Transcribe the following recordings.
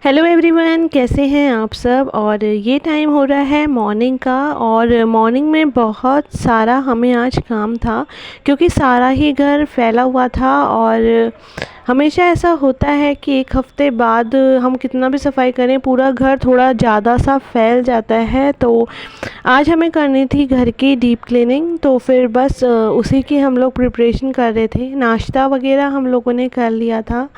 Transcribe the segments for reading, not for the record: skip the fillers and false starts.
Hello everyone, कैसे हैं आप सब। और ये टाइम हो रहा है मॉर्निंग का, और मॉर्निंग में बहुत सारा हमें आज काम था क्योंकि सारा ही घर फैला हुआ था। और हमेशा ऐसा होता है कि एक हफ्ते बाद हम कितना भी सफाई करें, पूरा घर थोड़ा ज़्यादा सा फैल जाता है। तो आज हमें करनी थी घर की डीप क्लीनिंग, तो फिर बस उसी की हम लोग प्रिपरेशन कर रहे थे। नाश्ता वगैरह हम लोगों ने कर लिया था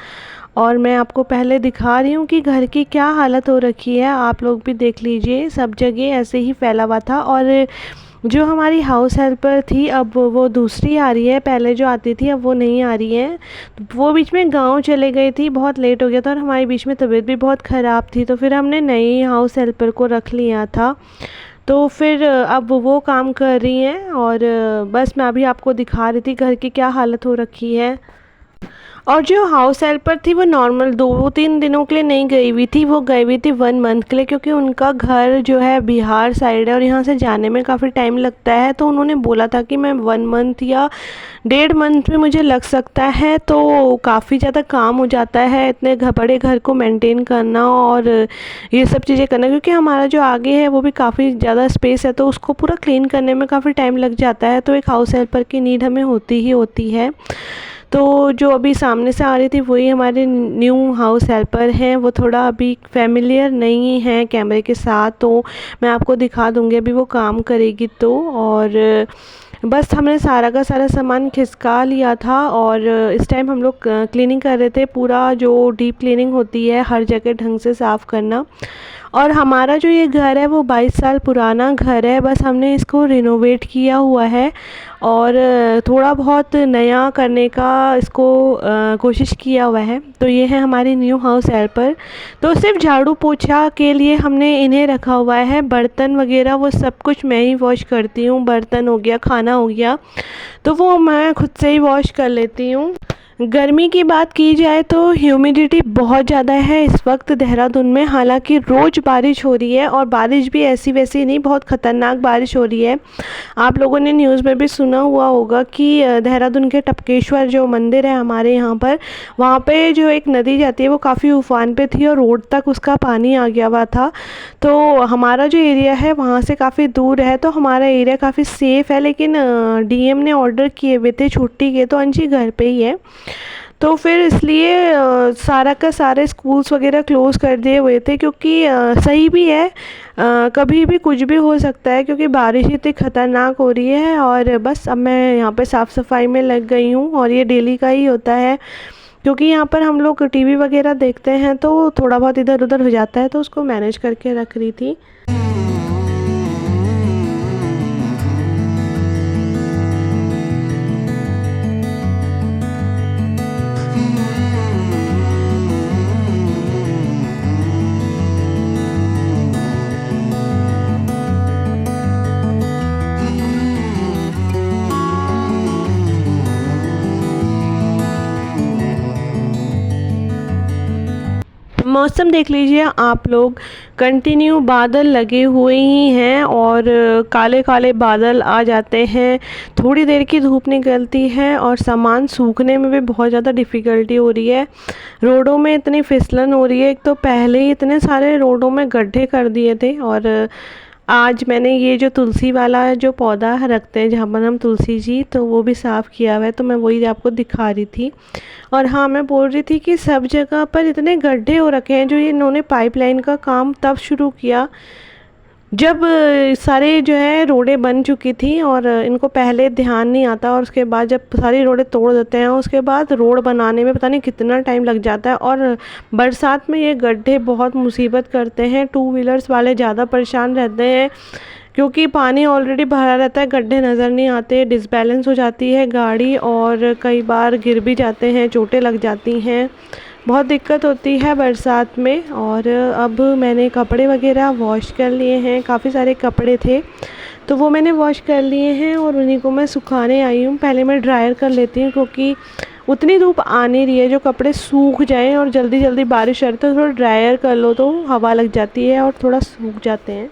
और मैं आपको पहले दिखा रही हूँ कि घर की क्या हालत हो रखी है। आप लोग भी देख लीजिए, सब जगह ऐसे ही फैला हुआ था। और जो हमारी हाउस हेल्पर थी, अब वो दूसरी आ रही है, पहले जो आती थी अब वो नहीं आ रही है। तो वो बीच में गांव चले गई थी, बहुत लेट हो गया था और हमारे बीच में तबीयत भी बहुत ख़राब थी, तो फिर हमने नई हाउस हेल्पर को रख लिया था। तो फिर अब वो काम कर रही हैं और बस मैं अभी आपको दिखा रही थी घर की क्या हालत हो रखी है। और जो हाउस हेल्पर थी वो नॉर्मल 2-3 दिनों के लिए नहीं गई हुई थी, वो गई हुई थी 1 मंथ के लिए, क्योंकि उनका घर जो है बिहार साइड है और यहाँ से जाने में काफ़ी टाइम लगता है। तो उन्होंने बोला था कि मैं 1 मंथ या 1.5 मंथ में मुझे लग सकता है, तो काफ़ी ज़्यादा काम हो जाता है इतने बड़े घर को मेंटेन करना और ये सब चीज़ें करना, क्योंकि हमारा जो आगे है वो भी काफ़ी ज़्यादा स्पेस है, तो उसको पूरा क्लीन करने में काफ़ी टाइम लग जाता है। तो एक हाउस हेल्पर की नीड हमें होती ही होती है। तो जो अभी सामने से आ रही थी वही हमारे न्यू हाउस हेल्पर हैं। वो थोड़ा अभी फेमिलियर नहीं है कैमरे के साथ, तो मैं आपको दिखा दूँगी अभी वो काम करेगी तो। और बस हमने सारा का सारा सामान खिसका लिया था और इस टाइम हम लोग क्लीनिंग कर रहे थे। पूरा जो डीप क्लीनिंग होती है, हर जगह ढंग से साफ़ करना। और हमारा जो ये घर है वो 22 साल पुराना घर है, बस हमने इसको रिनोवेट किया हुआ है और थोड़ा बहुत नया करने का इसको कोशिश किया हुआ है। तो ये है हमारी न्यू हाउस हेल्पर। तो सिर्फ झाड़ू पोछा के लिए हमने इन्हें रखा हुआ है, बर्तन वगैरह वो सब कुछ मैं ही वॉश करती हूँ। बर्तन हो गया, खाना हो गया, तो वो मैं खुद से ही वॉश कर लेती हूँ। गर्मी की बात की जाए तो ह्यूमिडिटी बहुत ज़्यादा है इस वक्त देहरादून में। हालांकि रोज़ बारिश हो रही है और बारिश भी ऐसी वैसी नहीं, बहुत ख़तरनाक बारिश हो रही है। आप लोगों ने न्यूज़ में भी सुना हुआ होगा कि देहरादून के टपकेश्वर जो मंदिर है हमारे यहाँ पर, वहाँ पे जो एक नदी जाती है वो काफ़ी उफान पे थी और रोड तक उसका पानी आ गया हुआ था। तो हमारा जो एरिया है वहाँ से काफ़ी दूर है, तो हमारा एरिया काफ़ी सेफ़ है। लेकिन डीएम ने ऑर्डर किए हुए थे छुट्टी के, तो अंशी घर पे ही है, तो फिर इसलिए सारा का सारे स्कूल्स वगैरह क्लोज़ कर दिए हुए थे, क्योंकि सही भी है, कभी भी कुछ भी हो सकता है, क्योंकि बारिश इतनी ख़तरनाक हो रही है। और बस अब मैं यहाँ पे साफ़ सफाई में लग गई हूँ और ये डेली का ही होता है, क्योंकि यहाँ पर हम लोग टीवी वगैरह देखते हैं तो थोड़ा बहुत इधर उधर हो जाता है, तो उसको मैनेज करके रख रही थी। मौसम देख लीजिए आप लोग, कंटिन्यू बादल लगे हुए ही हैं और काले काले बादल आ जाते हैं, थोड़ी देर की धूप निकलती है और सामान सूखने में भी बहुत ज़्यादा डिफ़िकल्टी हो रही है। रोडों में इतनी फिसलन हो रही है, एक तो पहले ही इतने सारे रोडों में गड्ढे कर दिए थे। और आज मैंने ये जो तुलसी वाला जो पौधा रखते हैं जहाँ पर हम तुलसी जी, तो वो भी साफ़ किया हुआ है, तो मैं वही आपको दिखा रही थी। और हाँ, मैं बोल रही थी कि सब जगह पर इतने गड्ढे हो रखे हैं। जो ये इन्होंने पाइपलाइन का काम तब शुरू किया जब सारे जो है रोडें बन चुकी थी, और इनको पहले ध्यान नहीं आता, और उसके बाद जब सारी रोडें तोड़ देते हैं उसके बाद रोड बनाने में पता नहीं कितना टाइम लग जाता है। और बरसात में ये गड्ढे बहुत मुसीबत करते हैं, 2 व्हीलर्स वाले ज़्यादा परेशान रहते हैं, क्योंकि पानी ऑलरेडी भरा रहता है, गड्ढे नज़र नहीं आते, डिसबैलेंस हो जाती है गाड़ी और कई बार गिर भी जाते हैं, चोटें लग जाती हैं, बहुत दिक्कत होती है बरसात में। और अब मैंने कपड़े वगैरह वॉश कर लिए हैं, काफ़ी सारे कपड़े थे तो वो मैंने वॉश कर लिए हैं और उन्हीं को मैं सुखाने आई हूँ। पहले मैं ड्रायर कर लेती हूँ, क्योंकि उतनी धूप आ नहीं रही है जो कपड़े सूख जाएं और जल्दी जल्दी बारिश आ रही, तो थोड़ा ड्रायर कर लो तो हवा लग जाती है और थोड़ा सूख जाते हैं।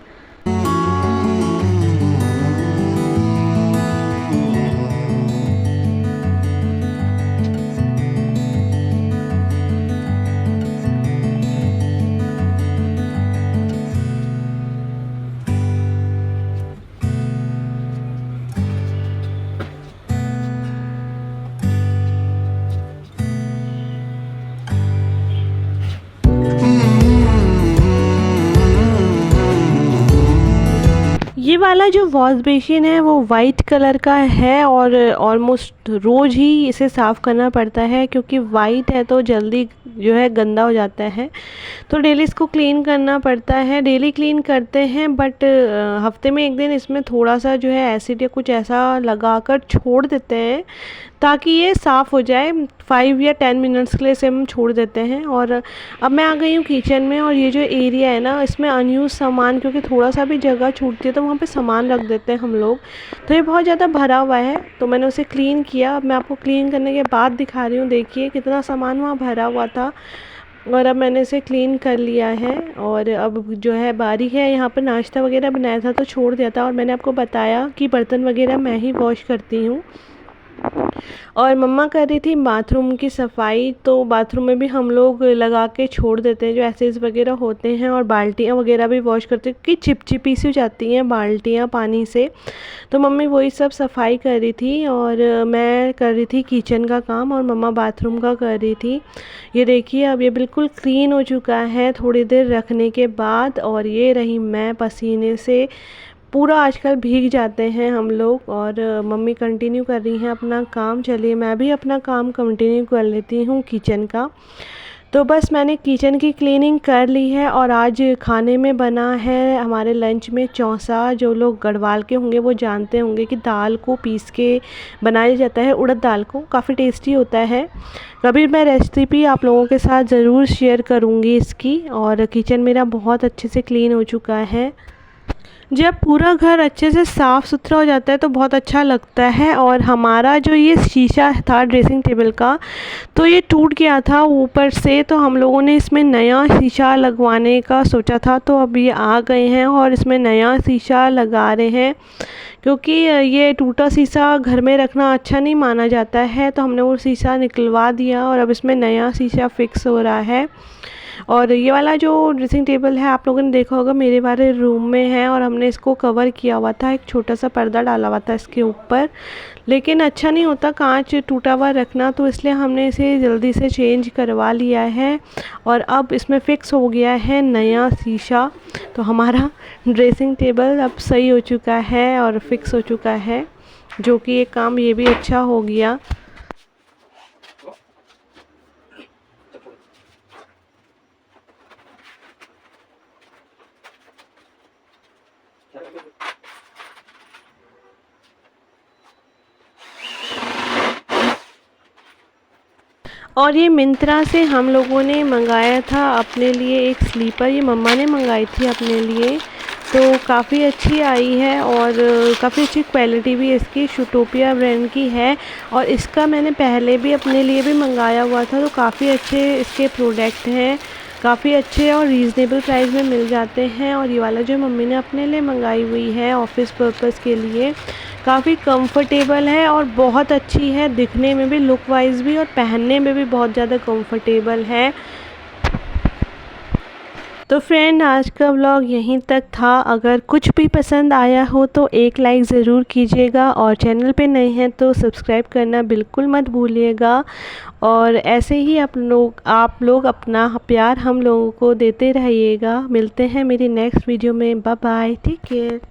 वाला जो वॉश बेसिन है वो वाइट कलर का है और ऑलमोस्ट रोज़ ही इसे साफ़ करना पड़ता है, क्योंकि वाइट है तो जल्दी जो है गंदा हो जाता है। तो डेली इसको क्लीन करना पड़ता है, डेली क्लीन करते हैं, बट हफ्ते में एक दिन इसमें थोड़ा सा जो है एसिड या कुछ ऐसा लगाकर छोड़ देते हैं ताकि ये साफ़ हो जाए। 5 या 10 मिनट्स के लिए इसे हम छोड़ देते हैं। और अब मैं आ गई हूँ किचन में, और ये जो एरिया है ना, इसमें अनयूज सामान, क्योंकि थोड़ा सा भी जगह छूटती है तो वहाँ पे सामान रख देते हैं हम लोग, तो ये बहुत ज़्यादा भरा हुआ है। तो मैंने उसे क्लीन किया। अब मैं आपको क्लीन करने के बाद दिखा रही हूँ, देखिए कितना सामान वहाँ भरा हुआ था। और अब मैंने इसे क्लीन कर लिया है। और अब जो है बारी है, यहाँ पर नाश्ता वगैरह बनाया था तो छोड़ दिया था, और मैंने आपको बताया कि बर्तन वगैरह मैं ही वॉश करती हूँ। और मम्मा कर रही थी बाथरूम की सफाई, तो बाथरूम में भी हम लोग लगा के छोड़ देते हैं जो एसिड्स वगैरह होते हैं, और बाल्टियाँ वगैरह भी वॉश करते हैं क्योंकि चिपचिपी सी हो जाती हैं बाल्टियाँ पानी से। तो मम्मी वही सब सफाई कर रही थी और मैं कर रही थी किचन का काम, और मम्मा बाथरूम का कर रही थी। ये देखिए अब ये बिल्कुल क्लीन हो चुका है थोड़ी देर रखने के बाद। और ये रही मैं पसीने से पूरा आजकल भीग जाते हैं हम लोग। और मम्मी कंटिन्यू कर रही हैं अपना काम। चलिए मैं भी अपना काम कंटिन्यू कर लेती हूँ किचन का। तो बस मैंने किचन की क्लीनिंग कर ली है। और आज खाने में बना है हमारे लंच में चौंसा। जो लोग गढ़वाल के होंगे वो जानते होंगे कि दाल को पीस के बनाया जाता है, उड़द दाल को, काफ़ी टेस्टी होता है। कभी मैं रेसिपी आप लोगों के साथ ज़रूर शेयर करूँगी इसकी। और किचन मेरा बहुत अच्छे से क्लीन हो चुका है। जब पूरा घर अच्छे से साफ़ सुथरा हो जाता है तो बहुत अच्छा लगता है। और हमारा जो ये शीशा था ड्रेसिंग टेबल का, तो ये टूट गया था ऊपर से, तो हम लोगों ने इसमें नया शीशा लगवाने का सोचा था। तो अब ये आ गए हैं और इसमें नया शीशा लगा रहे हैं, क्योंकि ये टूटा शीशा घर में रखना अच्छा नहीं माना जाता है। तो हमने वो शीशा निकलवा दिया और अब इसमें नया शीशा फिक्स हो रहा है। और ये वाला जो ड्रेसिंग टेबल है आप लोगों ने देखा होगा मेरे वाले रूम में है, और हमने इसको कवर किया हुआ था, एक छोटा सा पर्दा डाला हुआ था इसके ऊपर। लेकिन अच्छा नहीं होता कांच टूटा हुआ रखना, तो इसलिए हमने इसे जल्दी से चेंज करवा लिया है। और अब इसमें फ़िक्स हो गया है नया शीशा। तो हमारा ड्रेसिंग टेबल अब सही हो चुका है और फिक्स हो चुका है, जो कि ये काम ये भी अच्छा हो गया। और ये मिंत्रा से हम लोगों ने मंगाया था अपने लिए एक स्लीपर, ये मम्मा ने मंगाई थी अपने लिए। तो काफ़ी अच्छी आई है और काफ़ी अच्छी क्वालिटी भी इसकी शूटोपिया ब्रांड की है। और इसका मैंने पहले भी अपने लिए भी मंगाया हुआ था, तो काफ़ी अच्छे इसके प्रोडक्ट हैं, काफ़ी अच्छे और रीज़नेबल प्राइस में मिल जाते हैं। और ये वाला जो मम्मी ने अपने लिए मंगाई हुई है ऑफिस पर्पस के लिए, काफ़ी कंफर्टेबल है और बहुत अच्छी है दिखने में भी, लुक वाइज भी, और पहनने में भी बहुत ज़्यादा कंफर्टेबल है। तो फ्रेंड आज का व्लॉग यहीं तक था। अगर कुछ भी पसंद आया हो तो एक लाइक ज़रूर कीजिएगा, और चैनल पे नए हैं तो सब्सक्राइब करना बिल्कुल मत भूलिएगा। और ऐसे ही आप लोग अपना प्यार हम लोगों को देते रहिएगा। मिलते हैं मेरी नेक्स्ट वीडियो में। Bye bye, take care.